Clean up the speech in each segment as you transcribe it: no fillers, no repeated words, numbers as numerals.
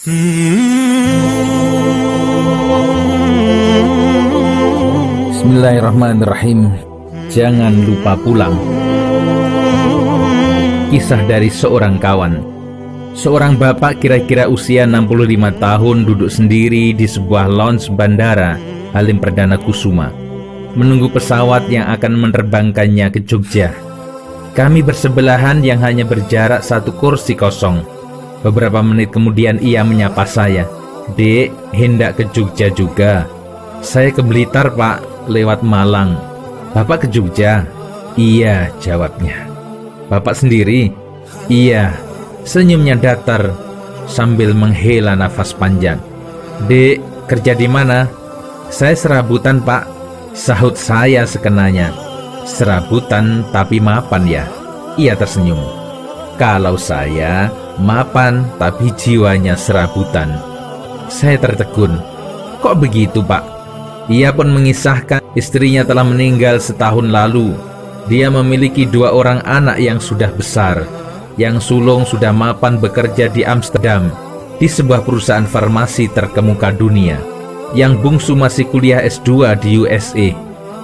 Bismillahirrahmanirrahim. Jangan lupa pulang. Kisah dari seorang kawan. Seorang bapak kira-kira usia 65 tahun duduk sendiri di sebuah lounge bandara Halim Perdana Kusuma, menunggu pesawat yang akan menerbangkannya ke Jogja. Kami bersebelahan yang hanya berjarak satu kursi kosong. Beberapa menit kemudian ia menyapa saya. "Dek, hendak ke Jogja juga?" "Saya ke Blitar, Pak, lewat Malang." "Bapak ke Jogja?" "Iya," jawabnya. "Bapak sendiri?" "Iya." Senyumnya datar sambil menghela nafas panjang. "Dek, kerja di mana?" "Saya serabutan, Pak," sahut saya sekenanya. "Serabutan tapi mapan ya?" Ia tersenyum. "Kalau saya mapan tapi jiwanya serabutan." Saya tertegun. "Kok begitu, Pak?" Ia pun mengisahkan istrinya telah meninggal setahun lalu. Dia memiliki 2 orang anak yang sudah besar. Yang sulung sudah mapan bekerja di Amsterdam, di sebuah perusahaan farmasi terkemuka dunia. Yang bungsu masih kuliah S2 di USA.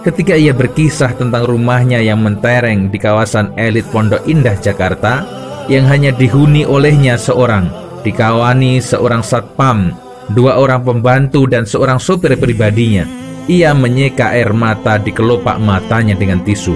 Ketika ia berkisah tentang rumahnya yang mentereng di kawasan elit Pondok Indah, Jakarta, yang hanya dihuni olehnya seorang, dikawani seorang satpam, 2 orang pembantu dan seorang sopir pribadinya, ia menyeka air mata di kelopak matanya dengan tisu.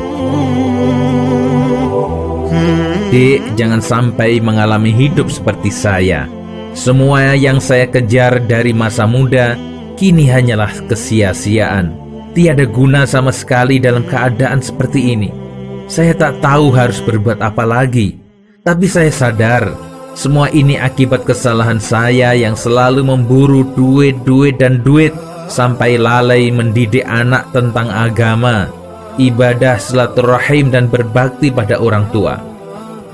"Dek, jangan sampai mengalami hidup seperti saya. Semua yang saya kejar dari masa muda kini hanyalah kesia-siaan. Tiada guna sama sekali dalam keadaan seperti ini. Saya tak tahu harus berbuat apa lagi. Tapi saya sadar, semua ini akibat kesalahan saya yang selalu memburu duit dan duit, sampai lalai mendidik anak tentang agama, ibadah, silaturahim, dan berbakti pada orang tua.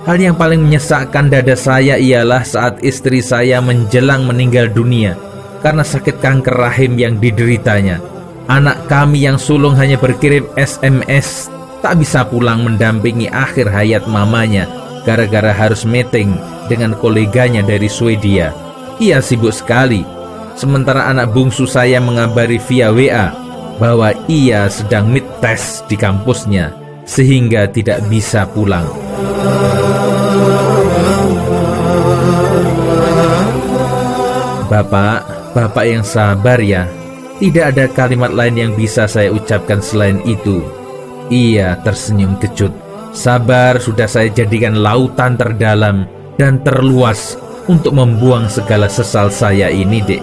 Hal yang paling menyesakkan dada saya ialah saat istri saya menjelang meninggal dunia karena sakit kanker rahim yang dideritanya. Anak kami yang sulung hanya berkirim SMS, tak bisa pulang mendampingi akhir hayat mamanya gara-gara harus meeting dengan koleganya dari Swedia. Ia sibuk sekali. Sementara anak bungsu saya mengabari via WA bahwa ia sedang mid test di kampusnya sehingga tidak bisa pulang. Bapak yang sabar ya. Tidak ada kalimat lain yang bisa saya ucapkan selain itu." Ia tersenyum kecut. "Sabar sudah saya jadikan lautan terdalam dan terluas untuk membuang segala sesal saya ini, Dek.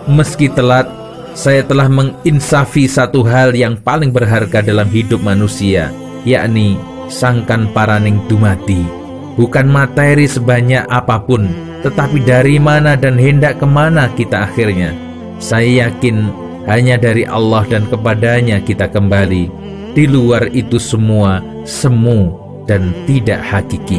Meski telat, saya telah menginsafi satu hal yang paling berharga dalam hidup manusia, yakni sangkan paraning dumati. Bukan materi sebanyak apapun, tetapi dari mana dan hendak kemana kita akhirnya. Saya yakin hanya dari Allah dan kepadanya kita kembali. Di luar itu semua semu dan tidak hakiki."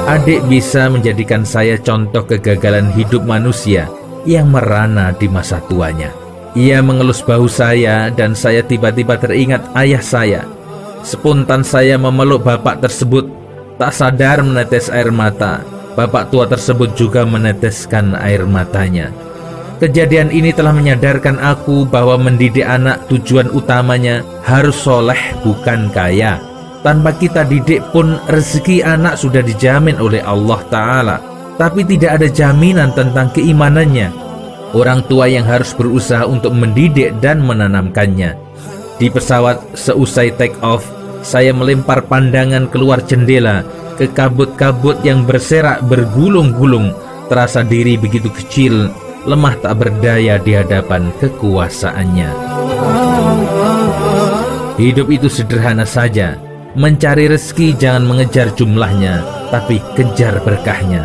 Adik bisa menjadikan saya contoh kegagalan hidup manusia yang merana di masa tuanya. Ia mengelus bahu saya dan saya tiba-tiba teringat ayah saya. Spontan saya memeluk bapak tersebut, tak sadar menetes air mata. Bapak tua tersebut juga meneteskan air matanya. Kejadian ini telah menyadarkan aku bahwa mendidik anak tujuan utamanya harus soleh, bukan kaya. Tanpa kita didik pun rezeki anak sudah dijamin oleh Allah Ta'ala, tapi tidak ada jaminan tentang keimanannya. Orang tua yang harus berusaha untuk mendidik dan menanamkannya. Di pesawat seusai take off, saya melempar pandangan keluar jendela ke kabut-kabut yang berserak bergulung-gulung. Terasa diri begitu kecil, lemah tak berdaya di hadapan kekuasaannya. Hidup itu sederhana saja. Mencari rezeki jangan mengejar jumlahnya, tapi kejar berkahnya.